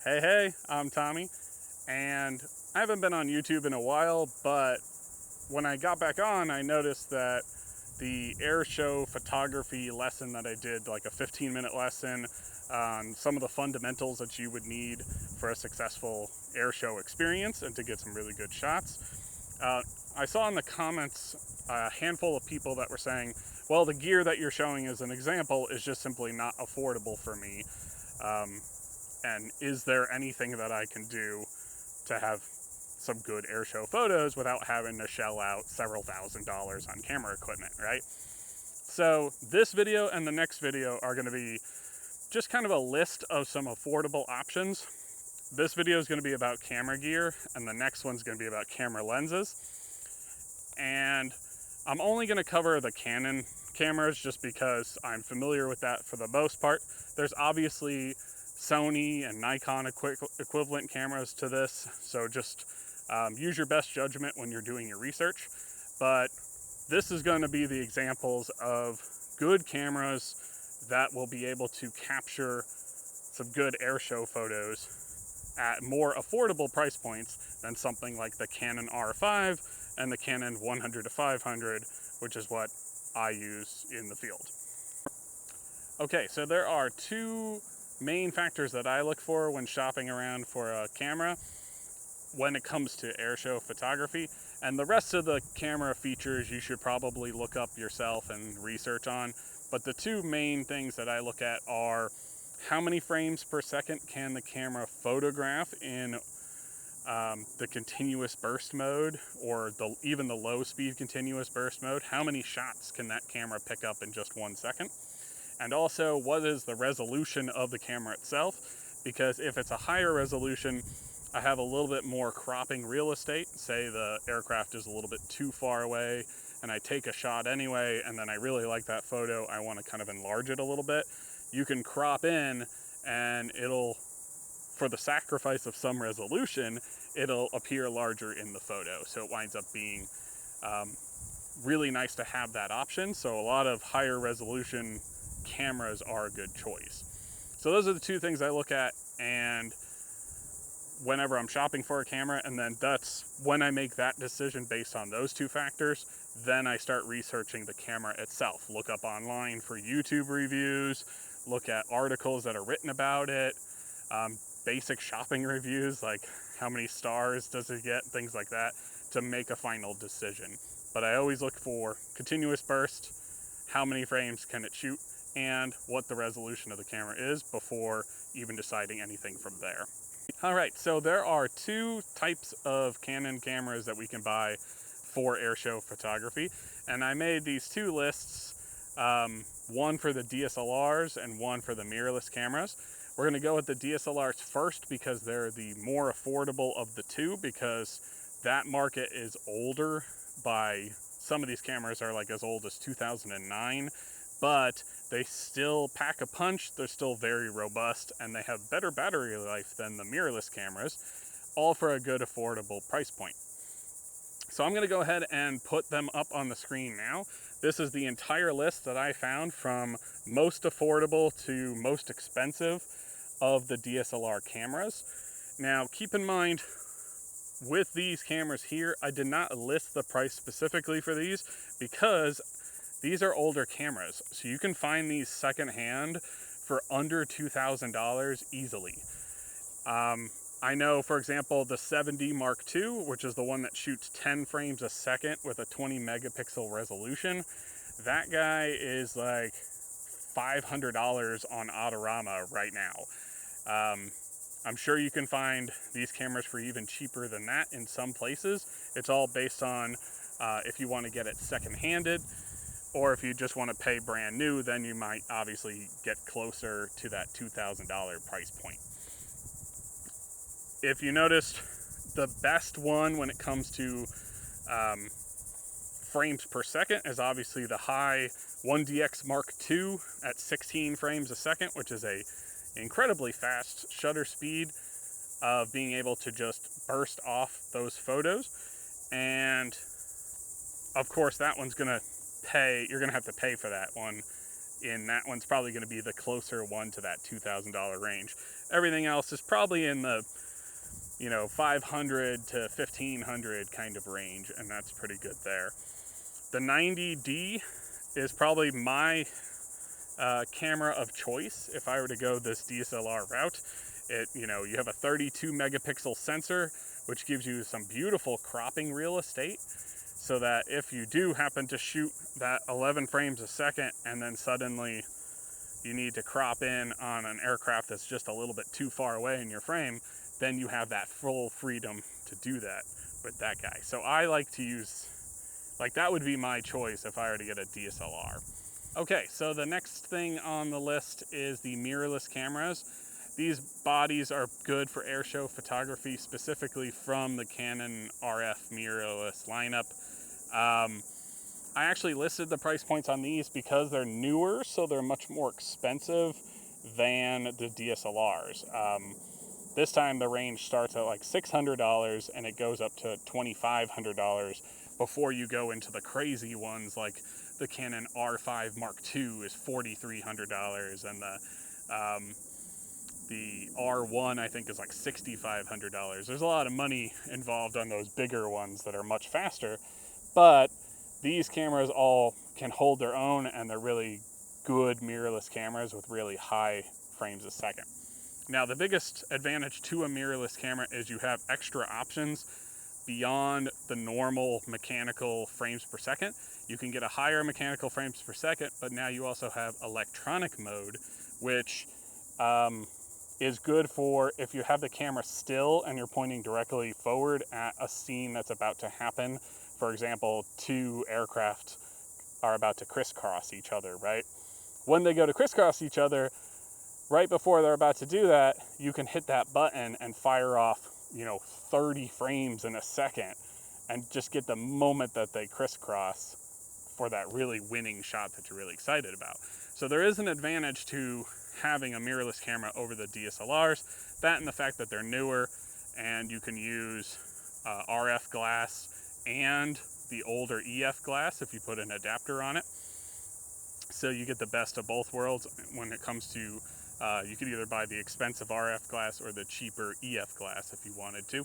Hey, I'm Tommy, and I haven't been on YouTube in a while, but when I got back on, I noticed that the air show photography lesson that I did, like a 15-minute lesson on some of the fundamentals that you would need for a successful air show experience and to get some really good shots. I saw in the comments a handful of people that were saying, well, the gear that you're showing as an example is just simply not affordable for me. And is there anything that I can do to have some good airshow photos without having to shell out several $1,000s on camera equipment, right? So this video and the next video are going to be just kind of a list of some affordable options. This video is going to be about camera gear, and the next one's going to be about camera lenses. And I'm only going to cover the Canon cameras just because I'm familiar with that for the most part. There's obviously Sony and Nikon equivalent cameras to this, so just use your best judgment when you're doing your research. But this is going to be the examples of good cameras that will be able to capture some good airshow photos at more affordable price points than something like the Canon R5 and the Canon 100-500, which is what I use in the field. Okay, so there are two main factors that I look for when shopping around for a camera when it comes to airshow photography, and the rest of the camera features you should probably look up yourself and research on. But the two main things that I look at are how many frames per second can the camera photograph in the continuous burst mode, or even the low speed continuous burst mode. How many shots can that camera pick up in just 1 second? And also, what is the resolution of the camera itself? Because if it's a higher resolution, I have a little bit more cropping real estate. Say the aircraft is a little bit too far away and I take a shot anyway, and then I really like that photo, I want to kind of enlarge it a little bit. You can crop in and it'll, for the sacrifice of some resolution, it'll appear larger in the photo. So it winds up being really nice to have that option. So a lot of higher resolution cameras are a good choice. So those are the two things I look at and whenever I'm shopping for a camera, and then that's when I make that decision based on those two factors. Then I start researching the camera itself. Look up online for YouTube reviews, look at articles that are written about it, basic shopping reviews like how many stars does it get, things like that, to make a final decision. But I always look for continuous burst, how many frames can it shoot, and what the resolution of the camera is before even deciding anything from there. Alright, so there are two types of Canon cameras that we can buy for airshow photography, and I made these two lists, one for the DSLRs and one for the mirrorless cameras. We're going to go with the DSLRs first because they're the more affordable of the two, because that market is older by, some of these cameras are like as old as 2009, but they still pack a punch, they're still very robust, and they have better battery life than the mirrorless cameras, all for a good affordable price point. So I'm going to go ahead and put them up on the screen now. This is the entire list that I found from most affordable to most expensive of the DSLR cameras. Now keep in mind, with these cameras here, I did not list the price specifically for these because these are older cameras, so you can find these secondhand for under $2,000 easily. I know, for example, the 7D Mark II, which is the one that shoots 10 frames a second with a 20 megapixel resolution, that guy is like $500 on Autorama right now. I'm sure you can find these cameras for even cheaper than that in some places. It's all based on if you want to get it second-handed, or if you just want to pay brand new, then you might obviously get closer to that $2,000 price point. If you noticed, the best one when it comes to frames per second is obviously the high 1DX Mark II at 16 frames a second, which is a incredibly fast shutter speed of being able to just burst off those photos. And of course that one's gonna pay, you're gonna have to pay for that one, and that one's probably gonna be the closer one to that $2,000 range. Everything else is probably in the 500 to 1500 kind of range, and that's pretty good there. The 90D is probably my camera of choice if I were to go this DSLR route. You have a 32 megapixel sensor, which gives you some beautiful cropping real estate, so that if you do happen to shoot that 11 frames a second and then suddenly you need to crop in on an aircraft that's just a little bit too far away in your frame, then you have that full freedom to do that with that guy. So I like to use, that would be my choice if I were to get a DSLR. Okay, so the next thing on the list is the mirrorless cameras. These bodies are good for airshow photography, specifically from the Canon RF mirrorless lineup. I actually listed the price points on these because they're newer, so they're much more expensive than the DSLRs. This time the range starts at like $600 and it goes up to $2,500 before you go into the crazy ones like the Canon R5 Mark II is $4,300, and the R1 I think is like $6,500. There's a lot of money involved on those bigger ones that are much faster, but these cameras all can hold their own, and they're really good mirrorless cameras with really high frames a second. Now, the biggest advantage to a mirrorless camera is you have extra options beyond the normal mechanical frames per second. You can get a higher mechanical frames per second, but now you also have electronic mode, which is good for if you have the camera still and you're pointing directly forward at a scene that's about to happen. For example, two aircraft are about to crisscross each other, right? When they go to crisscross each other, right before they're about to do that, you can hit that button and fire off, 30 frames in a second and just get the moment that they crisscross for that really winning shot that you're really excited about. So there is an advantage to having a mirrorless camera over the DSLRs, that and the fact that they're newer, and you can use RF glass and the older EF glass if you put an adapter on it. So you get the best of both worlds when it comes to, you could either buy the expensive RF glass or the cheaper EF glass if you wanted to.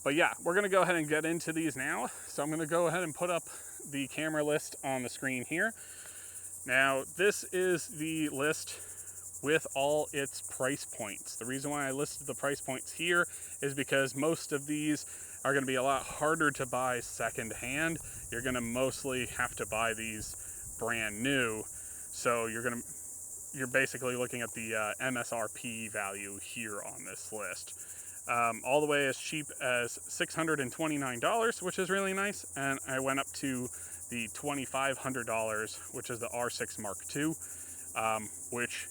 But yeah, we're gonna go ahead and get into these now. So I'm gonna go ahead and put up the camera list on the screen here. Now, this is the list with all its price points. The reason why I listed the price points here is because most of these are going to be a lot harder to buy secondhand. You're going to mostly have to buy these brand new. So you're basically looking at the MSRP value here on this list. All the way as cheap as $629, which is really nice, and I went up to the $2,500, which is the R6 Mark II, which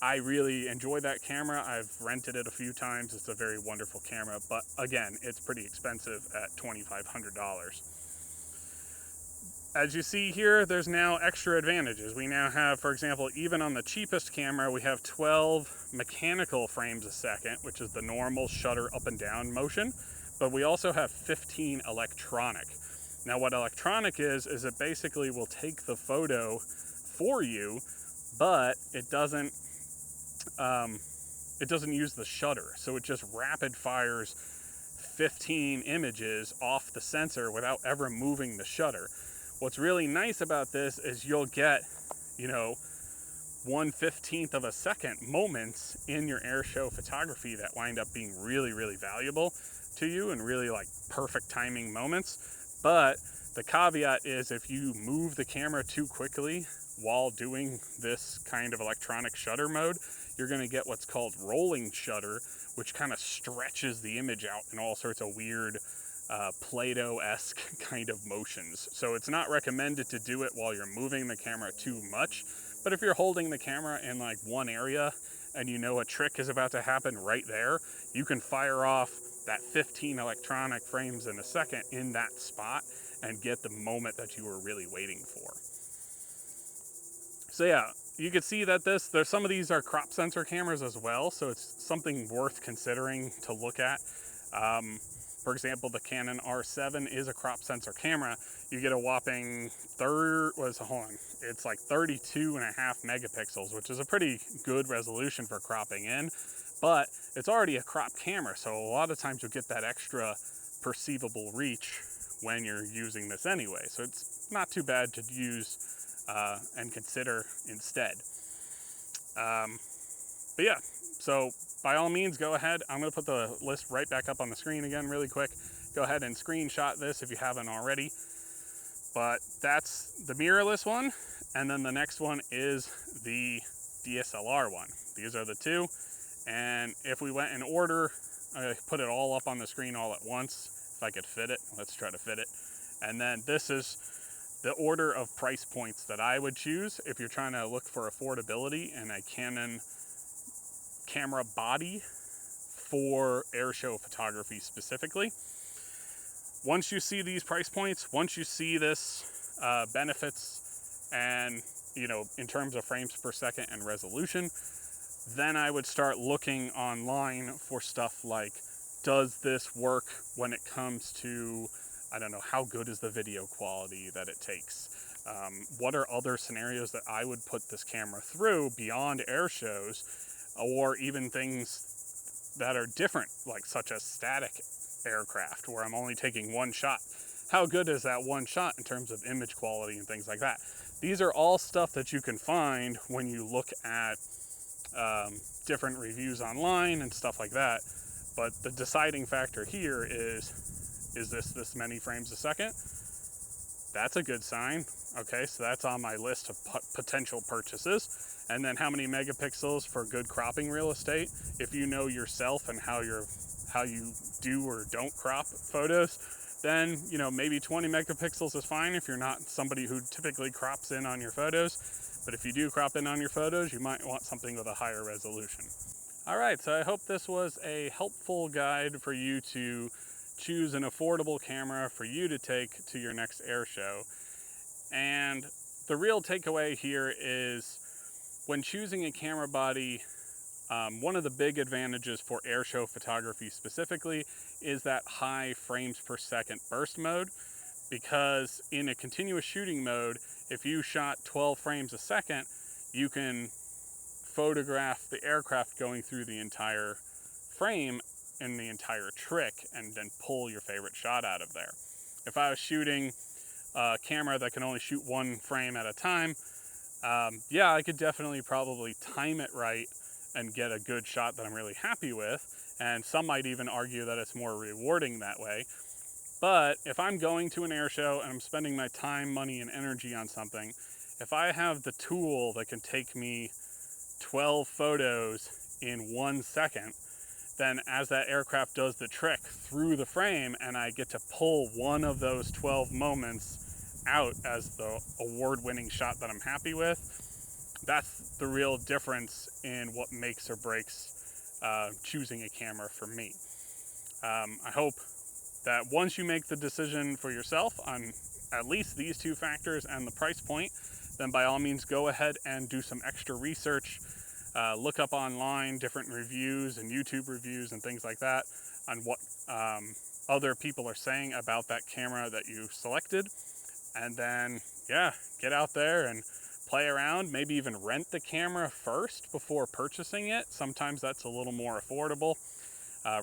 I really enjoy that camera. I've rented it a few times. It's a very wonderful camera, but again, it's pretty expensive at $2,500. As you see here, there's now extra advantages. We now have, for example, even on the cheapest camera, we have 12 mechanical frames a second, which is the normal shutter up and down motion, but we also have 15 electronic. Now, what electronic is it basically will take the photo for you, but it doesn't use the shutter. So it just rapid fires 15 images off the sensor without ever moving the shutter. What's really nice about this is you'll get, 1/15 of a second moments in your airshow photography that wind up being really, really valuable to you and really like perfect timing moments. But the caveat is if you move the camera too quickly while doing this kind of electronic shutter mode, you're going to get what's called rolling shutter, which kind of stretches the image out in all sorts of weird Play-Doh-esque kind of motions. So it's not recommended to do it while you're moving the camera too much, but if you're holding the camera in like one area and you know a trick is about to happen right there, you can fire off that 15 electronic frames in a second in that spot and get the moment that you were really waiting for. So yeah, you can see that there's some of these are crop sensor cameras as well, so it's something worth considering to look at. For example, the Canon R7 is a crop sensor camera. You get a whopping it's like 32.5 megapixels, which is a pretty good resolution for cropping in, but it's already a crop camera, so a lot of times you'll get that extra perceivable reach when you're using this anyway. So it's not too bad to use and consider instead. But yeah, so by all means, go ahead. I'm going to put the list right back up on the screen again really quick. Go ahead and screenshot this if you haven't already. But that's the mirrorless one, and then the next one is the DSLR one. These are the two, and if we went in order, I put it all up on the screen all at once, if I could fit it. Let's try to fit it. And then this is the order of price points that I would choose if you're trying to look for affordability in a Canon camera body for airshow photography specifically. Once you see these price points, once you see this benefits and, you know, in terms of frames per second and resolution, then I would start looking online for stuff like, does this work when it comes to, I don't know, how good is the video quality that it takes? What are other scenarios that I would put this camera through beyond air shows, or even things that are different, like such as static aircraft where I'm only taking one shot? How good is that one shot in terms of image quality and things like that? These are all stuff that you can find when you look at different reviews online and stuff like that. But the deciding factor here is this many frames a second? That's a good sign. Okay, so that's on my list of potential purchases. And then how many megapixels for good cropping real estate? If you know yourself and how you do or don't crop photos, then, you know, maybe 20 megapixels is fine if you're not somebody who typically crops in on your photos. But if you do crop in on your photos, you might want something with a higher resolution. All right, so I hope this was a helpful guide for you to choose an affordable camera for you to take to your next air show. And the real takeaway here is, when choosing a camera body, one of the big advantages for airshow photography specifically is that high frames per second burst mode, because in a continuous shooting mode, if you shot 12 frames a second, you can photograph the aircraft going through the entire frame and the entire trick and then pull your favorite shot out of there. If I was shooting a camera that can only shoot one frame at a time, yeah, I could definitely probably time it right and get a good shot that I'm really happy with, and some might even argue that it's more rewarding that way. But if I'm going to an air show and I'm spending my time, money, and energy on something, if I have the tool that can take me 12 photos in 1 second, then as that aircraft does the trick through the frame and I get to pull one of those 12 moments out as the award-winning shot that I'm happy with, that's the real difference in what makes or breaks choosing a camera for me. I hope that once you make the decision for yourself on at least these two factors and the price point, then by all means go ahead and do some extra research. Look up online different reviews and YouTube reviews and things like that on what other people are saying about that camera that you selected. And then, yeah, get out there and play around, maybe even rent the camera first before purchasing it. Sometimes that's a little more affordable.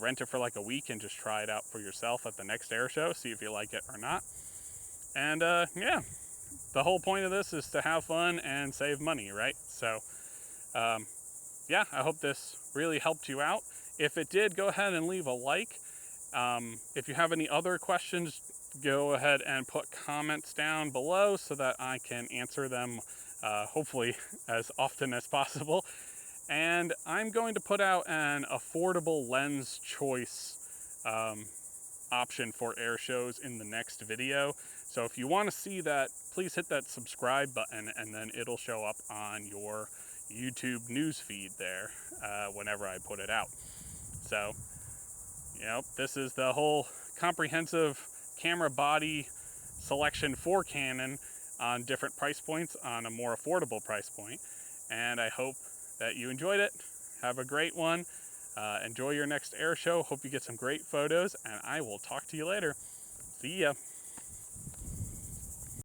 Rent it for like a week and just try it out for yourself at the next air show, see if you like it or not. And yeah, the whole point of this is to have fun and save money, right? So yeah, I hope this really helped you out. If it did, go ahead and leave a like. If you have any other questions, go ahead and put comments down below so that I can answer them hopefully as often as possible. And I'm going to put out an affordable lens choice option for air shows in the next video. So if you want to see that, please hit that subscribe button and then it'll show up on your YouTube news feed there whenever I put it out. So, you know, this is the whole comprehensive camera body selection for Canon on different price points on a more affordable price point. And I hope that you enjoyed it. Have a great one. Enjoy your next air show. Hope you get some great photos, and I will talk to you later. See ya.